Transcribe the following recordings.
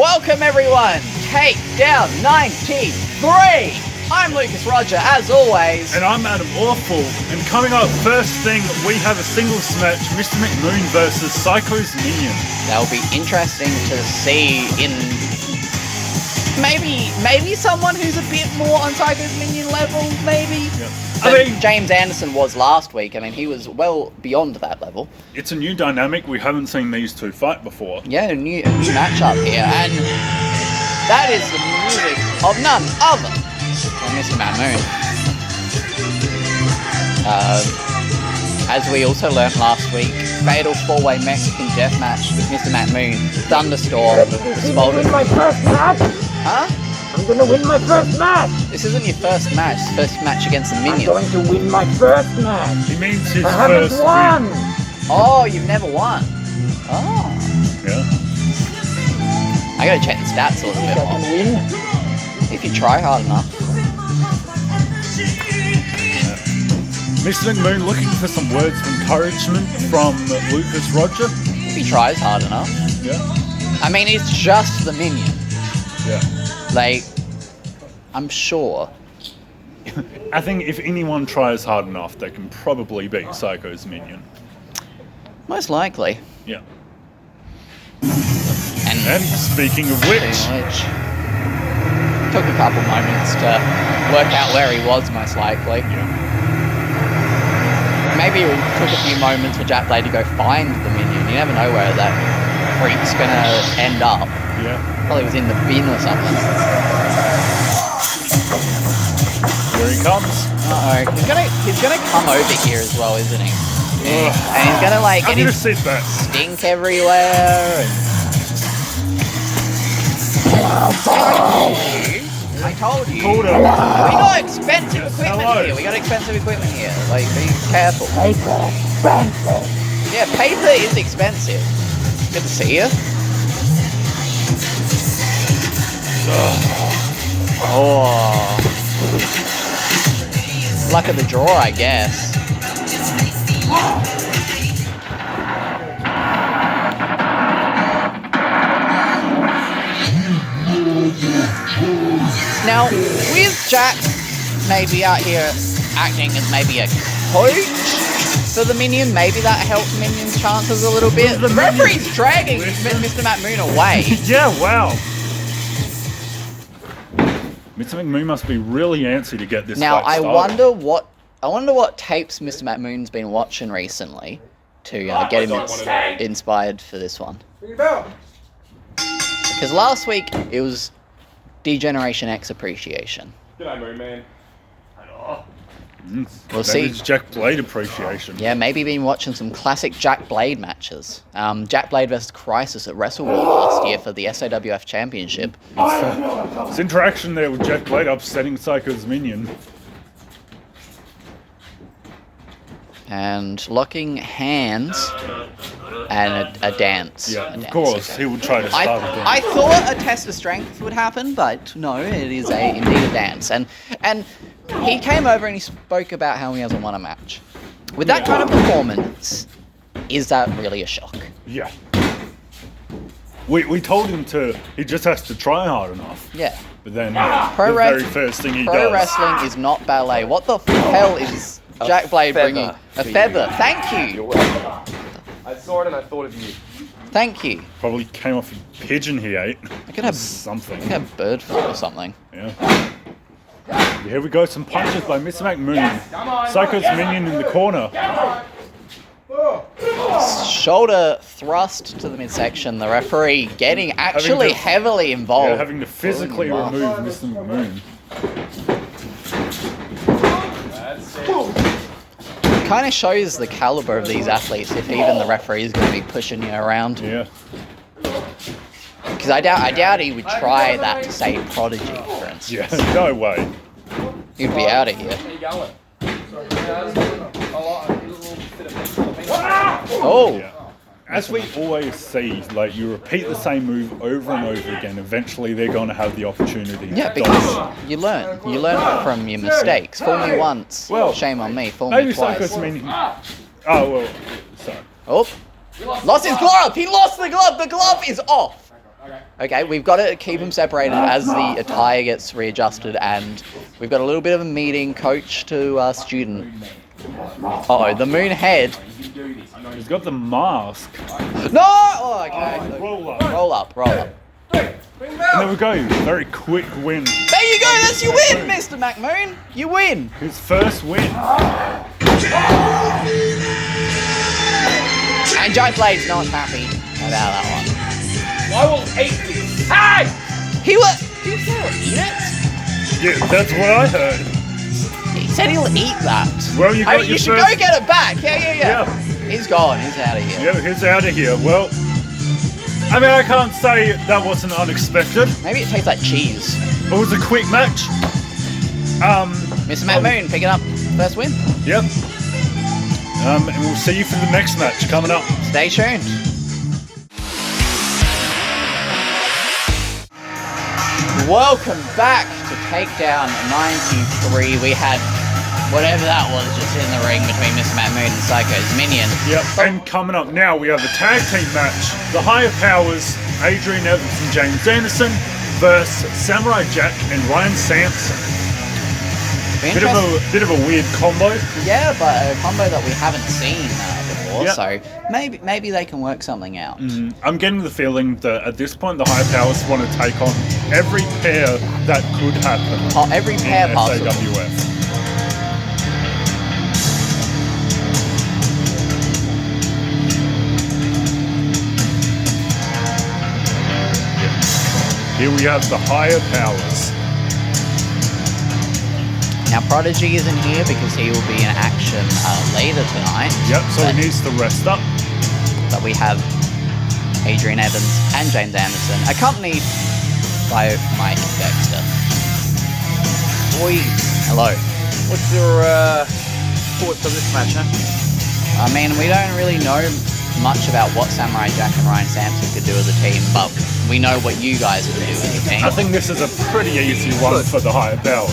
Welcome everyone, Takedown 93. I'm Lucas Roger, as always. And I'm Adam Awful. And coming up, first thing, we have a singles match, Mr. McMoon versus Psycho's Minion. That'll be interesting to see in maybe someone who's a bit more on Psycho's Minion level, maybe. Yeah. I mean, James Anderson was last week. I mean, he was well beyond that level. It's a new dynamic. We haven't seen these two fight before. Yeah, a new matchup here, and that is the music of none other than Mr. McMoon. As we also learnt last week, fatal four-way Mexican death match with Mr. McMoon, Thunderstorm, Spalding. My first match? Huh? I'm gonna win my first match! This isn't your first match, it's first match against the Minion. I'm going to win my first match! He means his I haven't first won! win. Oh, you've never won. Oh. Yeah. I gotta check the stats a little bit I more. can win. If you try hard enough. Mr. McMoon looking for some words of encouragement from Lucas Roger. If he tries hard enough. Yeah. I mean, it's just the Minion. Yeah. Like, I'm sure. I think if anyone tries hard enough, they can probably beat Psycho's Minion. Most likely. Yeah. And speaking of which, took a couple moments to work out where he was, most likely. yeah. Maybe it took a few moments for Jack Blade to go find the Minion. You never know where that freak's gonna end up. Yeah. Probably was in the bin or something. Here he comes. Uh-oh. He's gonna come over here as well, isn't he? Yeah. And he's gonna like I'm get gonna his sit back. stink everywhere. I told you. Hold up. We got expensive equipment Hello. here. We got expensive equipment here. Like, be careful. Paper expensive. Yeah, paper is expensive. Good to see you. Oh. Luck of the draw, I guess. Now, with Jack maybe out here acting as maybe a coach for the Minion, maybe that helps Minion's chances a little bit. The referee's dragging Mr. McMoon away. Yeah, wow. Mr. McMoon must be really antsy to get this Now, fight I started. wonder what tapes Mr. McMoon's been watching recently to get him inspired for this one. Because last week it was Degeneration X Appreciation. G'day, Moon Man. We'll That see. is Jack Blade appreciation. Yeah, maybe been watching some classic Jack Blade matches. Jack Blade versus Crisis at Wrestle War last year for the SAWF Championship. This interaction there with Jack Blade upsetting Psycho's Minion. And locking hands and a dance. Yeah, A of dance, course, okay. he would try to start again. I thought a test of strength would happen, but no, it is indeed a dance. And he came over and he spoke about how he hasn't won a match. With that kind of performance, is that really a shock? Yeah. We told him he just has to try hard enough. Yeah. But then Pro the wrest- very first thing he Pro does. wrestling is not ballet. What the hell is Jack Blade bringing? A feather. Thank you. I saw it and I thought of you. Thank you. Probably came off a pigeon he ate. I could have Something. a bird food or something. Yeah. Here we go, some punches by Mr. McMoon. Psycho's Minion in the corner. Shoulder thrust to the midsection. The referee getting actually heavily involved. Yeah, having to physically remove Mr. McMoon. Kind of shows the caliber of these athletes if even the referee is going to be pushing you around. Yeah. Because I doubt he would try that to say Prodigy, for instance. Yeah, no way. He'd be out of here. How you going? Oh, Yeah. As we always see, like, you repeat the same move over and over again, eventually they're going to have the opportunity yeah, to because dominate. you learn from your mistakes. Fool me once, Well, shame on me. Fool Maybe me twice. Psycho's Minion... Oh, well, sorry. Oh, lost his glove. He lost the glove. The glove is off. Okay, we've got to keep them separated as the attire gets readjusted, and we've got a little bit of a meeting, coach to student. Uh-oh, the moon head. He's got the mask. No! Oh, okay. Roll up. Roll up, roll up. And there we go. Very quick win. There you go, that's your win, Mr. McMoon. You win. His first win. And Giant Blade's not happy about that one. I will eat this. Hey! He will. Did he say he'll eat it? Yeah, that's what I heard. He said he'll eat that. Well, you got your you should first... go get it back. Yeah. Yeah. He's gone. He's out of here. Yeah, he's out of here. Well, I mean, I can't say that wasn't unexpected. Maybe it tastes like cheese. It was a quick match. Mr. McMoon picking up first win. Yep. And we'll see you for the next match coming up. Stay tuned. Welcome back to Takedown 93. We had whatever that was just in the ring between Mr. McMoon and Psycho's minion. Yep. And coming up now, we have a tag team match. The Higher Powers, Adrian Evans and James Anderson versus Samurai Jack and Ryan Sampson. Bit of a weird combo. Yeah, but a combo that we haven't seen before, Yep. so maybe they can work something out. I'm getting the feeling that at this point the Higher Powers want to take on every pair that could happen. Every pair in possible. SAWF. Here we have the Higher Powers. Now Prodigy isn't here because he will be in action later tonight. Yep, so but, he needs to rest up. But we have Adrian Evans and James Anderson, accompanied by Mike Dexter. Boys, Hello. what's your thoughts on this match, huh? I mean, we don't really know much about what Samurai Jack and Ryan Sampson could do as a team, but we know what you guys can do as a team. I think this is a pretty easy one for the Higher Powers.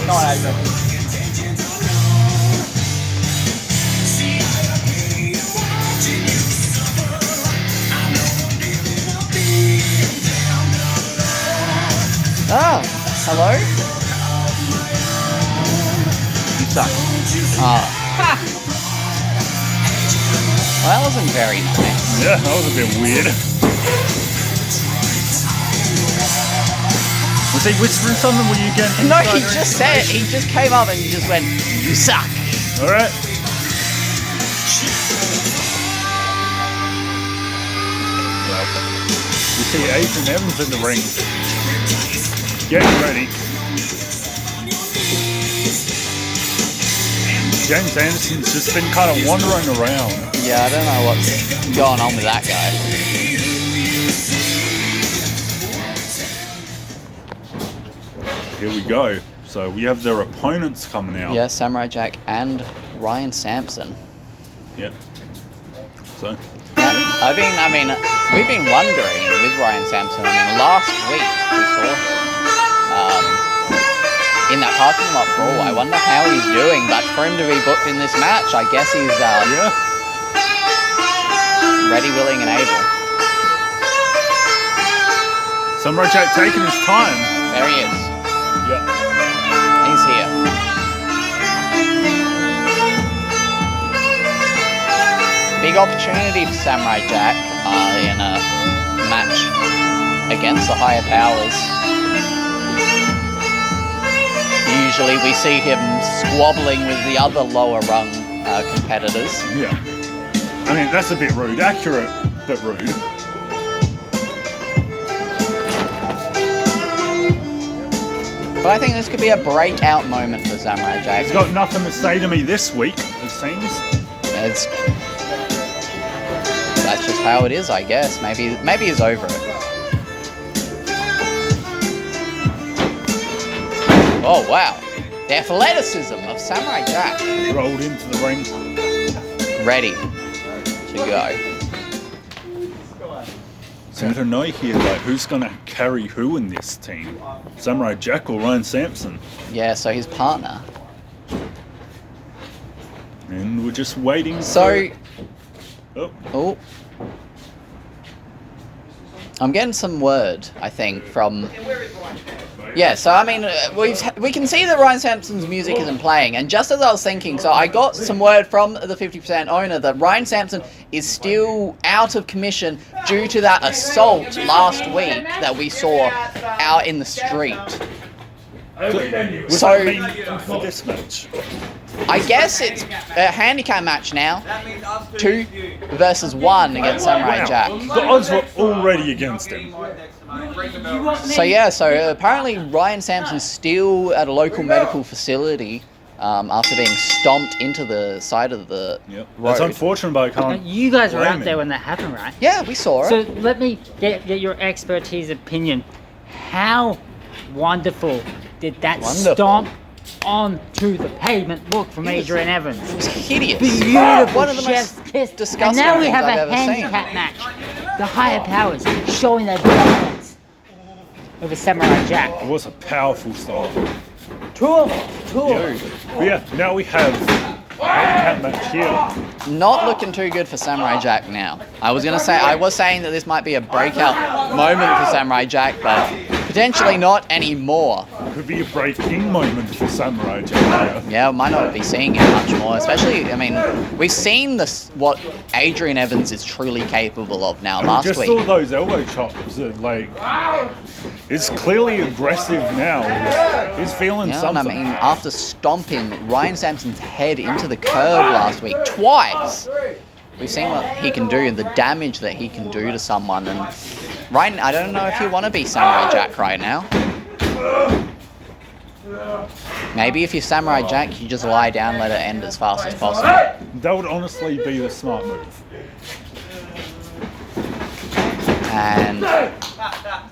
Ah, hello? You suck. Well, that wasn't very nice. Yeah, that was a bit weird. Was he whispering something? Were you getting... No, he just said, he just came up and he just went, "You suck." Alright. Well, you see Adrian Evans in the ring. Getting ready. James Anderson's just been kind of wandering around. Yeah, I don't know what's going on with that guy. Here we go. So we have their opponents coming out. Yeah, Samurai Jack and Ryan Sampson. Yep. So, We've been wondering with Ryan Sampson. I mean, last week we saw him in that parking lot brawl. I wonder how he's doing, but for him to be booked in this match, I guess he's yeah. ready, willing, and able. Samurai Jack taking his time. There he is. Yep. He's here. Big opportunity for Samurai Jack in a match against the Higher Powers. Usually we see him squabbling with the other lower rung competitors. Yeah. I mean, that's a bit rude. Accurate, but rude. But I think this could be a breakout moment for Samurai Jack. He's got nothing to say to me this week, it seems. That's just how it is, I guess. Maybe he's over it. Oh wow, the athleticism of Samurai Jack. Rolled into the ring. Ready to go. So I don't know here, like, who's going to carry who in this team? Samurai Jack or Ryan Sampson? Yeah, so his partner. And we're just waiting So, for... Oh, oh, I'm getting some word, I think, from... Yeah, so I mean, we can see that Ryan Sampson's music isn't playing, and just as I was thinking, so I got some word from the 50% owner that Ryan Sampson is still out of commission due to that assault last week that we saw out in the street. So, for this match, I guess it's a handicap match now. 2 versus 1 against Samurai Jack. the odds were already against him. So yeah, so apparently Ryan Sampson's still at a local medical facility after being stomped into the side of the Yep. road. That's unfortunate, but I can't. You guys were blame out there him. when that happened, right? Yeah, we saw it. So let me get your expertise opinion. How wonderful did that Wonderful. stomp onto the pavement look from Adrian Evans? It was hideous. Beautiful One of the chef's most kiss. disgusting And now we things have I've a ever seen. handicap match. The higher powers showing their dominance over Samurai Jack. It was a powerful start. Two. But yeah, now we have a handicap match here. Not looking too good for Samurai Jack now. I was saying that this might be a breakout moment for Samurai Jack, but potentially not anymore. Could be a breaking moment for Samurai Jack. Yeah, we might not be seeing it much more. Especially, I mean, we've seen this what Adrian Evans is truly capable of now. Last Just week, saw those elbow chops. Like, it's clearly aggressive now. He's feeling yeah, and I something. mean, after stomping Ryan Sampson's head into the curb last week twice, we've seen what he can do and the damage that he can do to someone. And Ryan, I don't know if you want to be Samurai Jack right now. Maybe if you're Samurai Jack, you just lie down, let it end as fast as possible. That would honestly be the smart move. And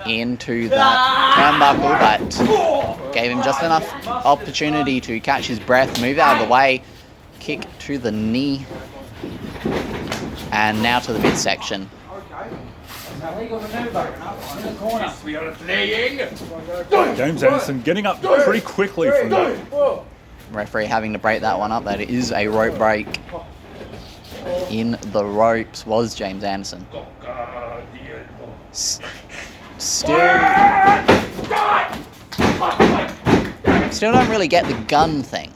into that turnbuckle, but gave him just enough opportunity to catch his breath, move out of the way, kick to the knee, and now to the midsection. James Anderson getting up pretty quickly from that. Referee having to break that one up. That is a rope break. In the ropes was James Anderson. Still don't really get the gun thing.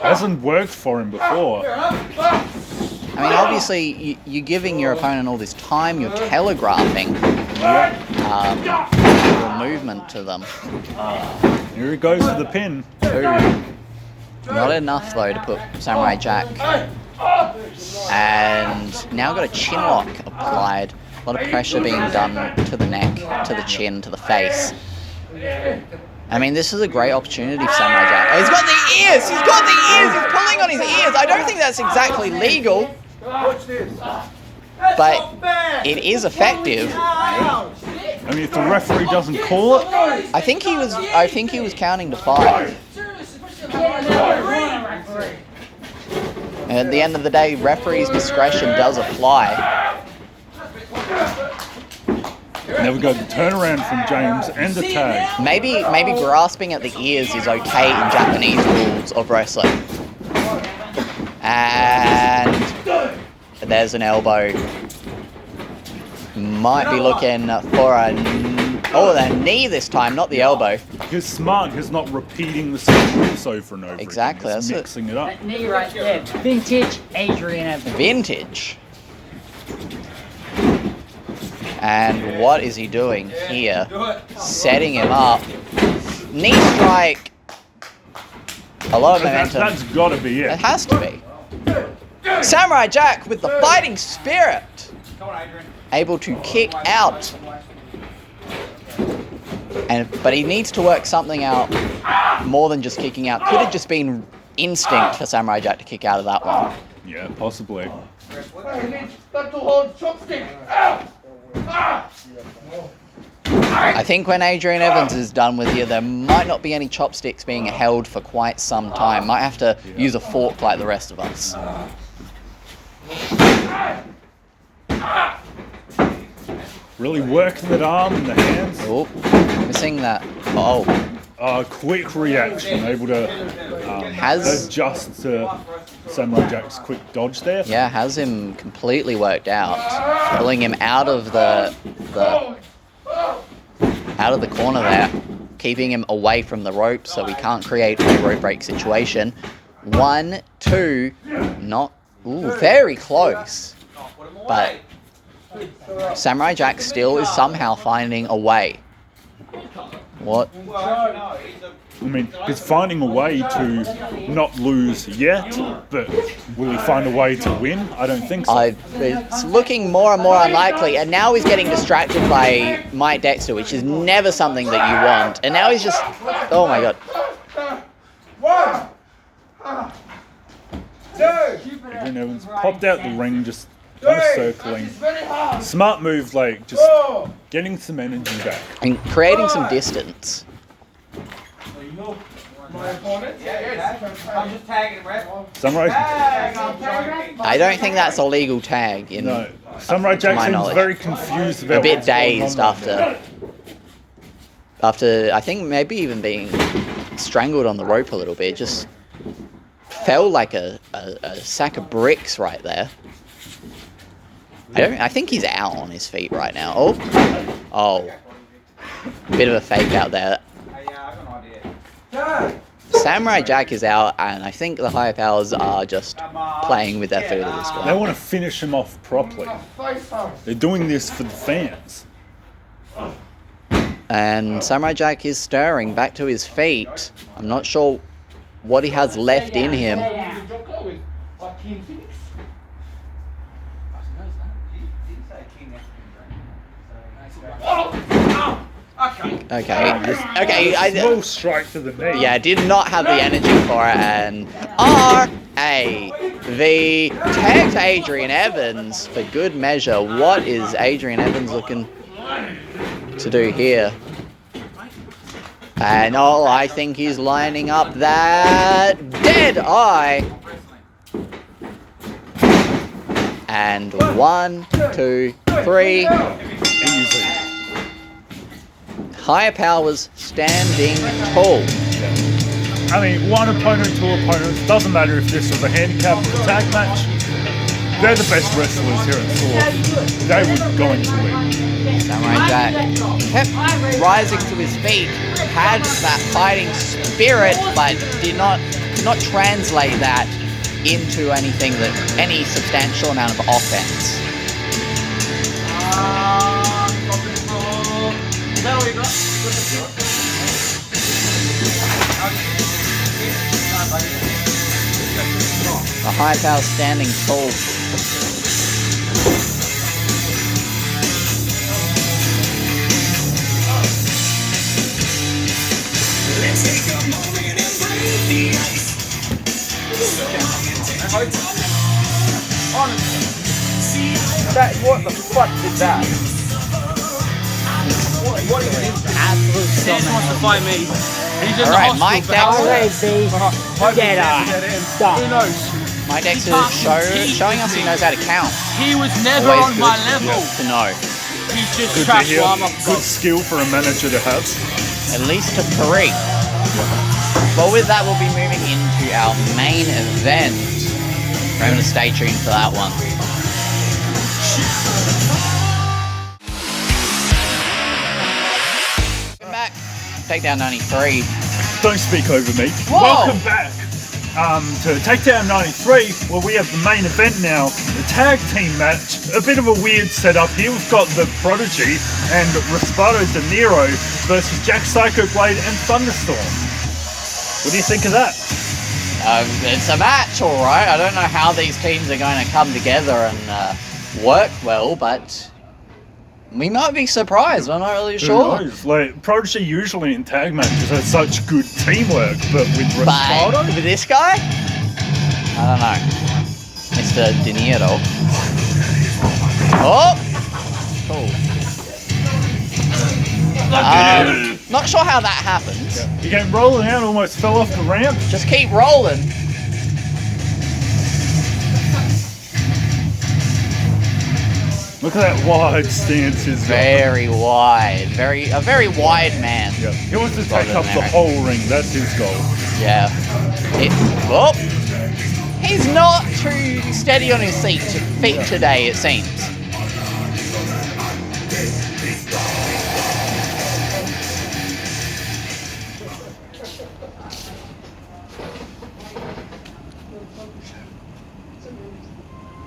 Hasn't worked for him before. I mean, obviously, you're giving your opponent all this time, you're telegraphing your movement to them. Here he goes for the pin. Not enough, though, to put Samurai Jack. And now got a chin lock applied. A lot of pressure being done to the neck, to the chin, to the face. I mean, this is a great opportunity for Samurai Jack. Oh, he's got the ears! He's got the ears! He's pulling on his ears! I don't think that's exactly legal. But it is effective. I mean, if the referee doesn't call it, I think he was counting to 5. And at the end of the day, referee's discretion does apply. now we got the turnaround from James and the tag. Maybe grasping at the ears is okay in Japanese rules of wrestling. And there's an elbow. Might be looking for a knee this time, not the elbow. He's smart. He's not repeating the same moves over and over. Exactly, Again. He's that's it. mixing it up. That knee right there. Vintage Adrian Evans. Vintage. And what is he doing here? Setting him up. Knee strike. A lot of momentum. That's got to be It it. has to be. Samurai Jack with the fighting spirit. Able to kick out. But he needs to work something out more than just kicking out. Could have just been instinct for Samurai Jack to kick out of that one. Yeah, possibly. I think when Adrian Evans is done with you, there might not be any chopsticks being held for quite some time. Might have to use a fork like the rest of us. Really working that arm and the hands. Oh, missing that. Oh, Quick reaction, able to has adjust to Samurai Jack's quick dodge there. Yeah, has him completely worked out, pulling him out of the corner there, keeping him away from the rope so we can't create a rope break situation. 1, 2, not very close, but Samurai Jack still is somehow finding a way. What? I mean, he's finding a way to not lose yet, but will he find a way to win? I don't think so. It's looking more and more unlikely, and now he's getting distracted by Mike Dexter, which is never something that you want. And now he's just, oh my god. Adrian Evans popped out the ring, just kind of circling. Smart move, like just getting some energy back. And creating some distance. I'm just tagging him, right? Samurai, I don't think that's a legal tag. no. Samurai Jack my seems knowledge. very confused about A bit what's going on dazed right now. after I think maybe even being strangled on the rope a little bit. Just fell like a sack of bricks right there. I think he's out on his feet right now. Oh, bit of a fake out there. Samurai Jack is out, and I think the higher powers are just playing with their food at this They point. want to finish him off properly. They're doing this for the fans. And Samurai Jack is stirring back to his feet. I'm not sure what he has left in him. Okay. Small strike to the knee. Yeah, did not have the energy for it, and R.A.V. tagged Adrian Evans for good measure. What is Adrian Evans looking to do here? And I think he's lining up that dead eye. And 1, 2, 3. Easy. Higher powers standing tall. I mean, one opponent, two opponents. Doesn't matter if this was a handicap or a tag match. They're the best wrestlers here at Sawf. They were going to win. Samurai Jack kept rising to his feet, had that fighting spirit, but did not translate that into any substantial amount of offense. The high power standing tall. What the fuck is that? What is this? Absolute Stan wants to fight me. He's in Alright, the Mike hospital. Dexter. Dead eye. Who Done. knows? Mike Dexter showing us he knows how to count. He was never Always on my good level. to know. He's just Good to trash hear. while I'm up Good skill for a manager to have. At least to 3. But with that, we'll be moving into our main event. Remember to stay tuned for that one. Welcome back. Takedown 93. Don't speak over me. Whoa! Welcome back to Takedown 93, where we have the main event now, the tag team match. A bit of a weird setup here. We've got the Prodigy and Raspado De Niro versus Jack Psycho Blade and Thunderstorm. What do you think of that? It's a match, alright. I don't know how these teams are going to come together and work well, but we might be surprised. I'm not really sure. Who knows? Like, Prodigy usually in tag matches has such good teamwork, but with Raspado? But with this guy? I don't know. Mr. De Niro. Oh! Cool. Not sure how that happened. He came rolling out, almost fell off the ramp. Just keep rolling. Look at that wide stance he's got. Very wide. A very wide man. Yeah. He wants to Rather take up than the Eric. whole ring. That's his goal. Yeah. He's not too steady on his feet today, it seems.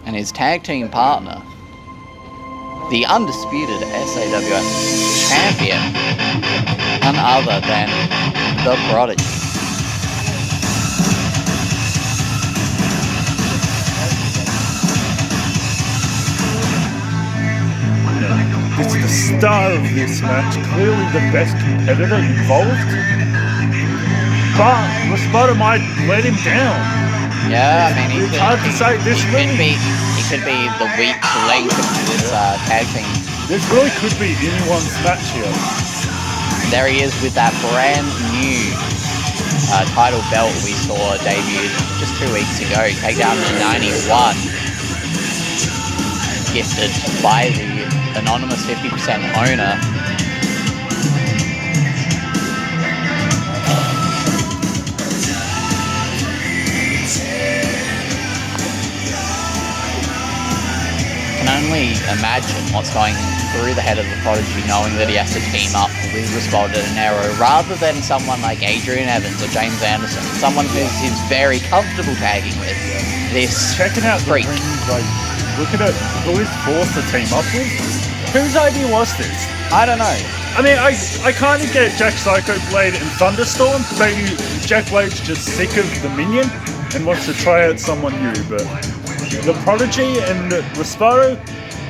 And his tag team partner, the undisputed SAWF champion, none other than the Prodigy. This is the star of this match, clearly the best competitor involved. But Raspada might let him down. Yeah, I mean, It's hard to say. he could be the weak link of this tag team. This really could be anyone's match here. There he is with that brand new title belt we saw debuted just 2 weeks ago. Takedown in 91. Gifted by the anonymous 50% owner. Can only imagine what's going through the head of the Prodigy, knowing that he has to team up with Raspada and Arrow rather than someone like Adrian Evans or James Anderson, someone he's very comfortable tagging with. This Checking out the freak. rings, like, look at it, who is forced to team up with? Whose idea was this? I don't know. I mean, I kind of get Jack Psycho Blade and Thunderstorm. Maybe Jack Blade's just sick of the minion and wants to try out someone new, but the Prodigy and Raspada,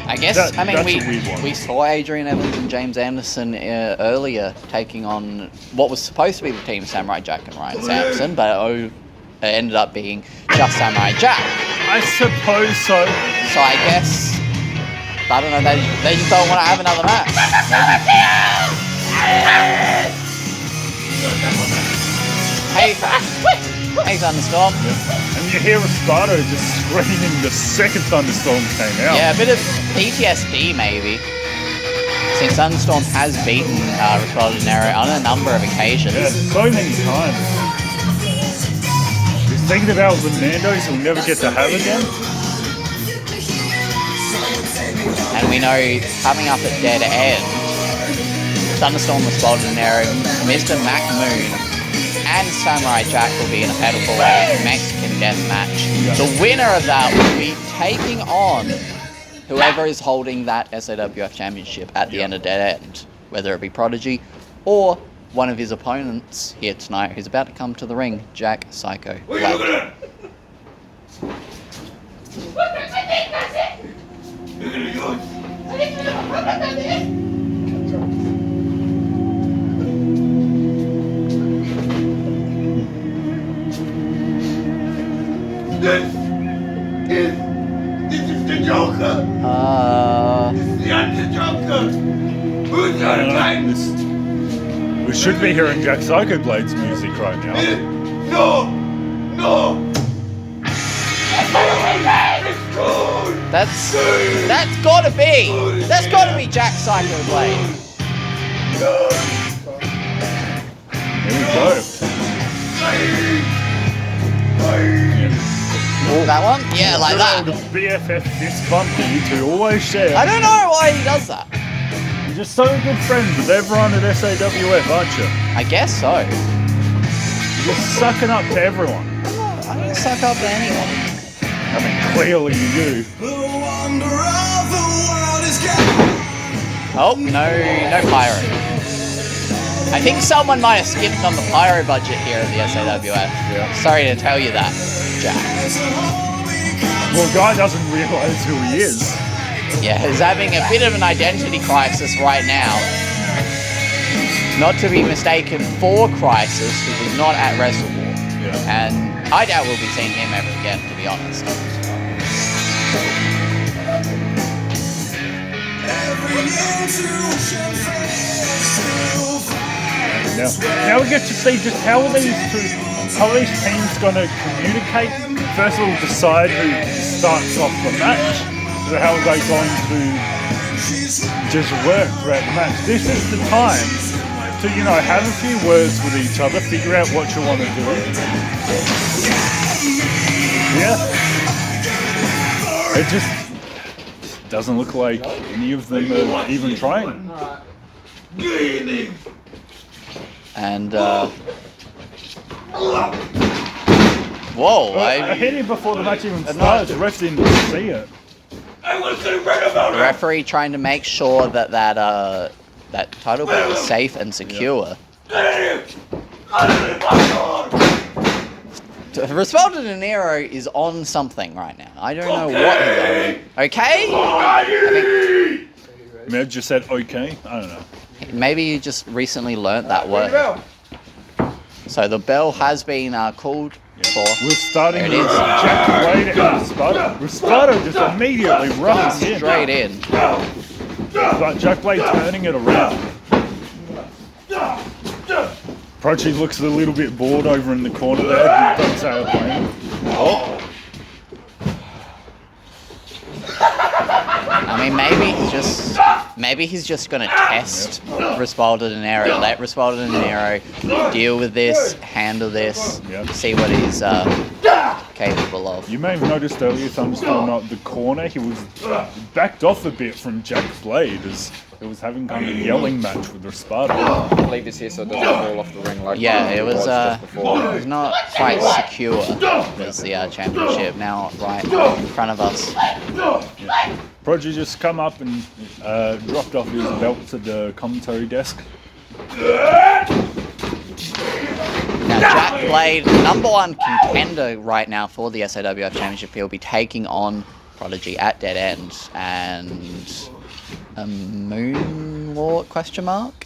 I guess, that's I mean, a weird one. we saw Adrian Evans and James Anderson earlier taking on what was supposed to be the team Samurai Jack and Ryan Sampson, but it ended up being just Samurai Jack. I suppose so. So I guess, I don't know, they just don't want to have another match. Hey, Thunderstorm. And you hear Raspada just screaming the second Thunderstorm came out. Yeah, a bit of PTSD maybe. Since Thunderstorm has beaten Raspada and Arrow on a number of occasions. Yeah, so many times. He's thinking about the Nandos he'll never get to have again. And we know coming up at Dead End, Thunderstorm, Raspada and Arrow, Mr. Mac Moon, and Samurai Jack will be in a Fatal 4-Way Mexican Death Match. The winner of that will be taking on whoever is holding that SAWF Championship at the end of Dead End, whether it be Prodigy or one of his opponents here tonight who's about to come to the ring, Jack Psycho Blade. This is the Joker. This is the Joker. Who's I gonna don't fight? know, we should be hearing Jack Psycho Blade's music right now. No. It's good. That's gotta be Jack Psycho Blade. Here we go. Oh, that one? Yeah, like that. The BFF fist bump that you two always share. I don't know why he does that. You're just so good friends with everyone at SAWF, aren't you? I guess so. You're just sucking up to everyone. I don't suck up to anyone. I mean, clearly you do. Oh, no pyro. I think someone might have skipped on the pyro budget here at the SAWF. Yeah. Sorry to tell you that, Jack. Well, the guy doesn't realise who he is. Yeah, he's having a bit of an identity crisis right now. Not to be mistaken for Crisis, who was not at Wrestle War. Yeah. And I doubt we'll be seeing him ever again, to be honest. Now we get to see just how are these teams going to communicate. First of all, decide who starts off the match. So how are they going to just work throughout the match? This is the time to, have a few words with each other, figure out what you want to do. Yeah. It just doesn't look like any of them are even trying. And whoa! I hit him before the match even started. The ref didn't see it. The referee trying to make sure that that title belt is safe and secure. Respaldo De Niro is on something right now. I don't know what he's on. Okay? Mev just said okay. I don't know. Maybe he just recently learnt that word. So the bell has been called for. We're starting There it with is. Jack Blade and Respaldo. Respaldo just immediately runs in. Straight in. But Jack Blade turning it around. Prodigy looks a little bit bored over in the corner there. He doesn't say a blame. Oh. I mean, maybe he's just gonna test Respaldo De Niro. Let Respaldo De Niro deal with this, handle this, Yep. see what he's capable of. You may have noticed earlier, Thunderstorm at the corner, he was backed off a bit from Jack Blade as he was having kind of a yelling match with Respaldo. I believe this here so it doesn't fall off the ring like Yeah, it was just before. it was not quite secure as the championship. Now right in front of us. Prodigy just come up and dropped off his belt to the commentary desk. Now Jack Blade, #1 contender right now for the SAWF Championship. He'll be taking on Prodigy at Dead End and a moonwalk question mark.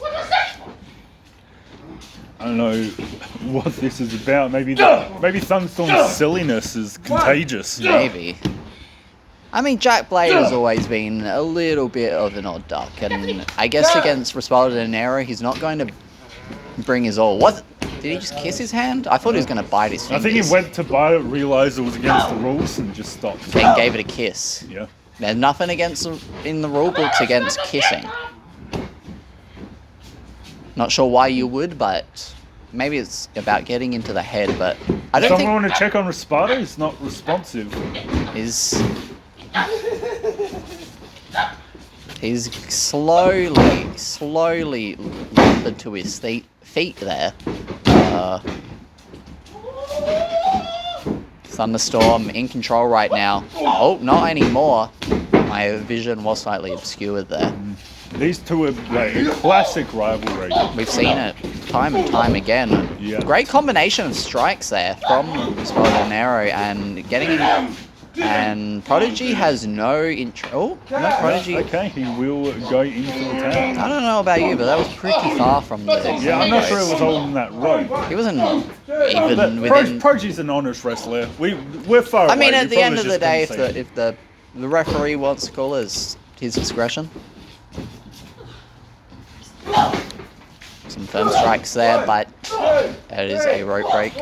I don't know what this is about. Maybe Thunderstorm's silliness is contagious. Maybe. I mean, Jack Blade has always been a little bit of an odd duck, and I guess against Respaldo De Niro, he's not going to bring his all. What? Did he just kiss his hand? I thought he was going to bite his I fingers. think he went to bite it, realised it was against the rules, and just stopped. Then gave it a kiss. Yeah. There's nothing in the rule books against kissing. Not sure why you would, but maybe it's about getting into the head. But I don't Someone think want to check on Respaldo? He's not responsive. He's slowly lumbered to his feet there. Thunderstorm in control right now. Oh, not anymore. My vision was slightly obscured there. These two are like a classic rivalry. We've seen it time and time again. Yeah. Great combination of strikes there from Respaldo De Niro and getting him. And Prodigy has no intro. Oh, no, Prodigy. Okay, he will go into the town. I don't know about you, but that was pretty far from the. Yeah, I'm not sure it was holding that rope. He wasn't But even within. Prodigy's an honest wrestler. We're far away. I mean, We at the probably end of the just day, couldn't see if the referee wants to call it his discretion. Some firm strikes there, but it is a rope break.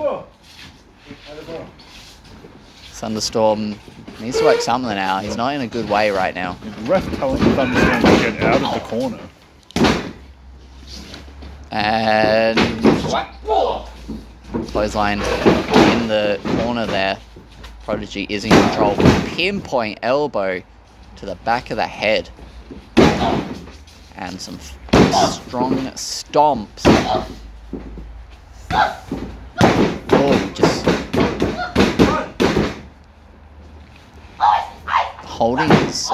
Thunderstorm needs to work something out. He's not in a good way right now. The ref telling Thunderstorm to get out of the corner. And clothesline in the corner there. Prodigy is in control. Pinpoint elbow to the back of the head. And some strong stomps. Oh, just holding his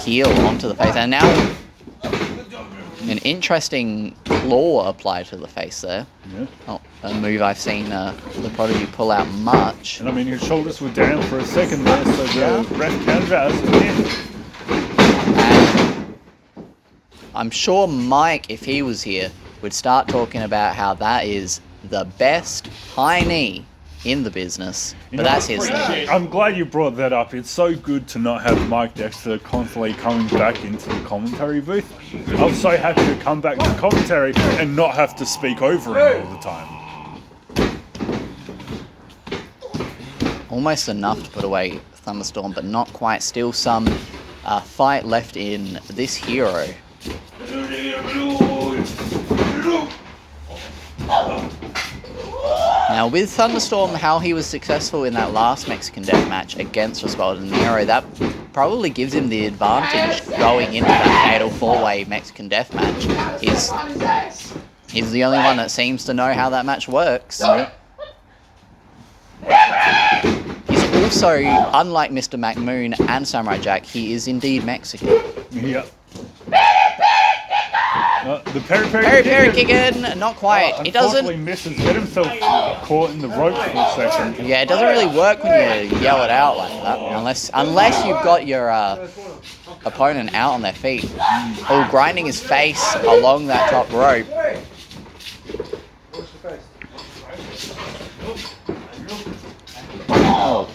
heel onto the face. And now an interesting claw applied to the face there. Yeah. Not a move I've seen the Prodigy pull out much. And I mean, his shoulders were down for a second there, so the ref counted as a pin. And I'm sure Mike, if he was here, would start talking about how that is the best high knee in the business. But that's his thing. I'm glad you brought that up. It's so good to not have Mike Dexter constantly coming back into the commentary booth. I was so happy to come back to commentary and not have to speak over him all the time. Almost enough to put away Thunderstorm, but not quite. Still some fight left in this hero. Now, with Thunderstorm, how he was successful in that last Mexican Death match against Respaldo Nero, that probably gives him the advantage going into that fatal 4-way Mexican Death match. He's the only one that seems to know how that match works. He's also, unlike Mr. McMoon and Samurai Jack, he is indeed Mexican. Yep. The Peri kick in, not quite. It doesn't. Unfortunately misses. Get himself caught in the rope for a second. Yeah, it doesn't really work when you yell it out like that, unless you've got your opponent out on their feet. Or grinding his face along that top rope. Oh.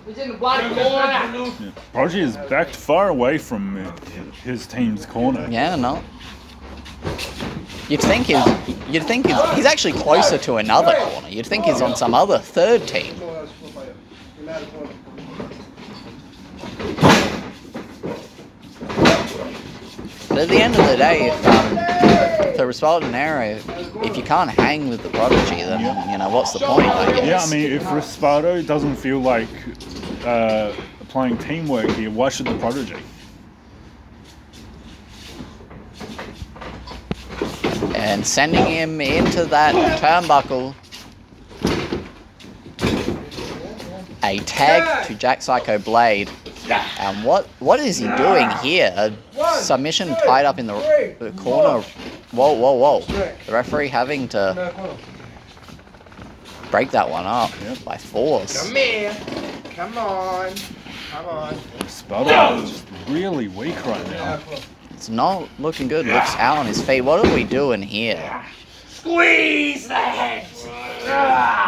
He's in the bloody corner. Prodigy is backed far away from his team's corner. Yeah, no. You'd think he's actually closer to another corner. You'd think he's on some other third team. But at the end of the day, if the Respaldo Nero, if you can't hang with the Prodigy, then you know what's the point? I guess. Yeah, I mean, if Respaldo doesn't feel like applying teamwork here, why should the Prodigy? And sending him into that turnbuckle. A tag to Jack Psycho Blade. And what is he doing here? A submission tied up in the corner. Whoa. The referee having to break that one up by force. Come here. Come on. Respaldo is just really weak right now. It's not looking good. Looks out on his feet. What are we doing here? Squeeze the head.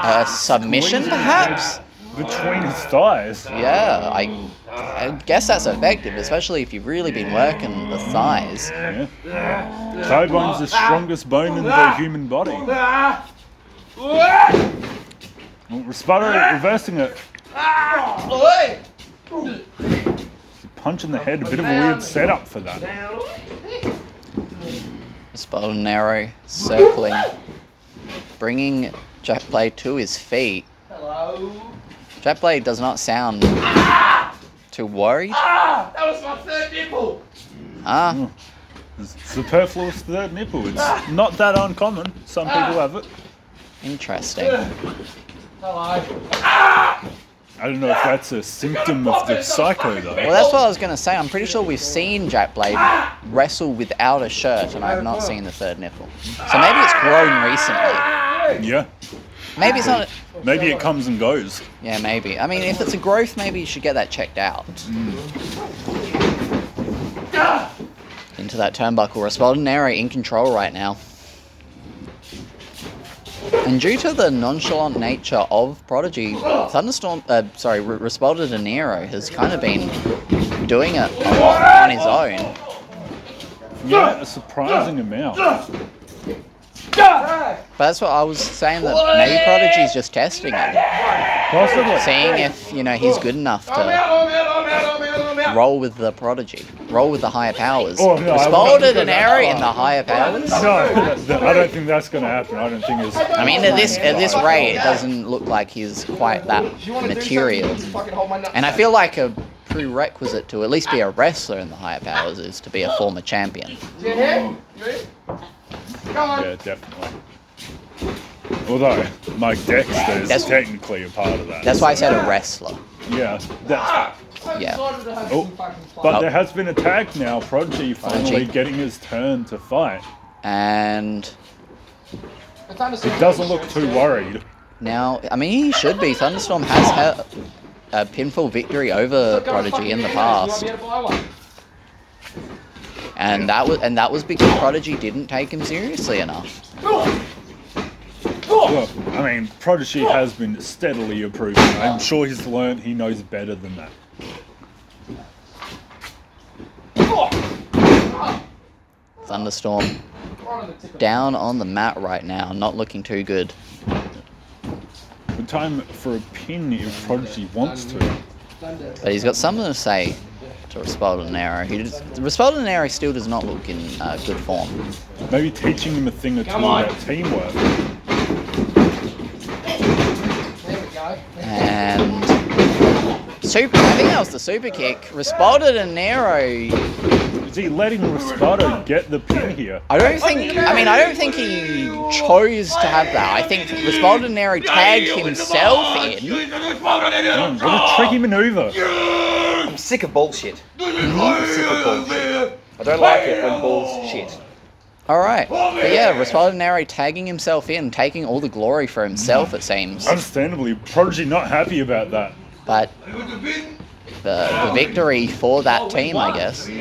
A submission, perhaps? Between his thighs. Yeah, I guess that's effective, especially if you've really been working the thighs. Yeah. Thigh bone's the strongest bone in the human body. Well, Respaldo reversing it. Punch in the head, a bit of a weird setup for that. Respaldo Nero circling, bringing Jack Blade to his feet. Jack Blade does not sound too worried. That was my third nipple. Superfluous third nipple. It's not that uncommon. Some people have it. Interesting. Hello. I don't know if that's a symptom of the psycho though. Well, that's what I was going to say. I'm pretty sure we've seen Jack Blade wrestle without a shirt, and I have not seen the third nipple. So maybe it's grown recently. Yeah. Maybe it's not. Maybe it comes and goes. Yeah, maybe. I mean, if it's a growth, maybe you should get that checked out. Into that turnbuckle. Respaldo Nero in control right now. And due to the nonchalant nature of Prodigy, Respaldo De Niro has kind of been doing it a lot on his own. Yeah, a surprising amount. But that's what I was saying, that maybe Prodigy's just testing him. Possibly. Seeing if, he's good enough to roll with the Prodigy. Roll with the higher powers. Oh, no, Respaldo De Niro in the higher powers? No, I don't think that's going to happen. I don't think it's... I mean, at this rate, it doesn't look like he's quite that material. And I feel like a prerequisite to at least be a wrestler in the higher powers is to be a former champion. Yeah, definitely. Although, Mike Dexter is technically a part of that. That's why I said a wrestler. Yeah, that's... Yeah. Oh, but there has been a tag now. Prodigy finally getting his turn to fight. And it doesn't look too worried. Now, I mean, he should be. Thunderstorm has had a pinfall victory over Prodigy in the past. And that was because Prodigy didn't take him seriously enough. Well, I mean, Prodigy has been steadily improving. I'm sure he's learned he knows better than that. Thunderstorm down on the mat right now, not looking too good. Good time for a pin if Prodigy wants to. But he's got something to say. to Respaldo Nero. Respaldo Nero still does not look in good form. Maybe teaching him a thing or two about teamwork. There we go. And I think that was the super kick. Respaldo de Nero. Is he letting Respaldo get the pin here? I don't think he chose to have that. I think Respaldo de Nero tagged himself in. What a tricky maneuver. I'm sick of bullshit. I'm sick of bullshit. I don't like it when bull's shit. All right, but yeah, Respaldo de Nero tagging himself in, taking all the glory for himself. It seems. Understandably, Prodigy not happy about that. But the victory for that team, I guess. Get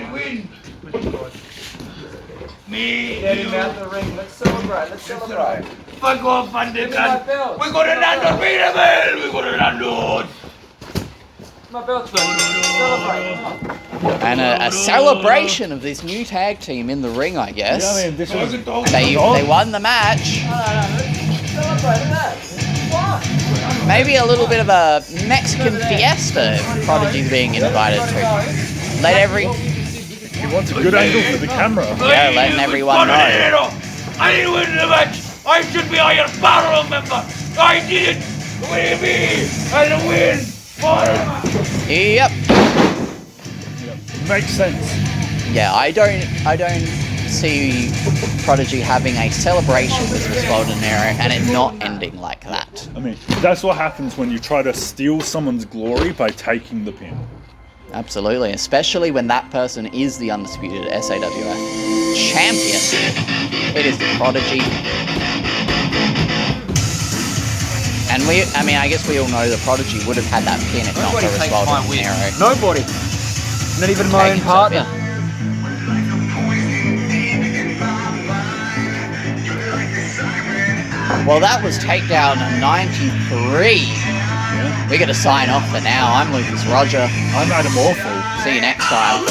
him out the ring. Let's celebrate. Let's celebrate. Fuck off, Fandekan. belt. We're gonna land beat him, man. We're gonna land. My belt's back. Celebrate. Come on. And a celebration of this new tag team in the ring, I guess. Yeah, I mean, this was They won the match. Let's celebrate that. What? Maybe a little bit of a Mexican fiesta if Prodigy's being invited to. he wants a good angle for the camera. Yeah, letting everyone know. I didn't win the match. I should be a higher barrel member. I did it. What do you mean? I didn't win. Yep. Makes sense. Yeah, I don't see Prodigy having a celebration with Respaldo de Nero and it not ending like that. I mean, that's what happens when you try to steal someone's glory by taking the pin. Absolutely, especially when that person is the undisputed SAWF champion. It is the Prodigy. And I guess we all know the Prodigy would have had that pin if not for Respaldo de Nero. Nobody. Not even my own Taking partner. himself in. Well, that was Takedown 93. We got to sign off for now. I'm Lucas Roger. I'm Adam Awful. See you next time.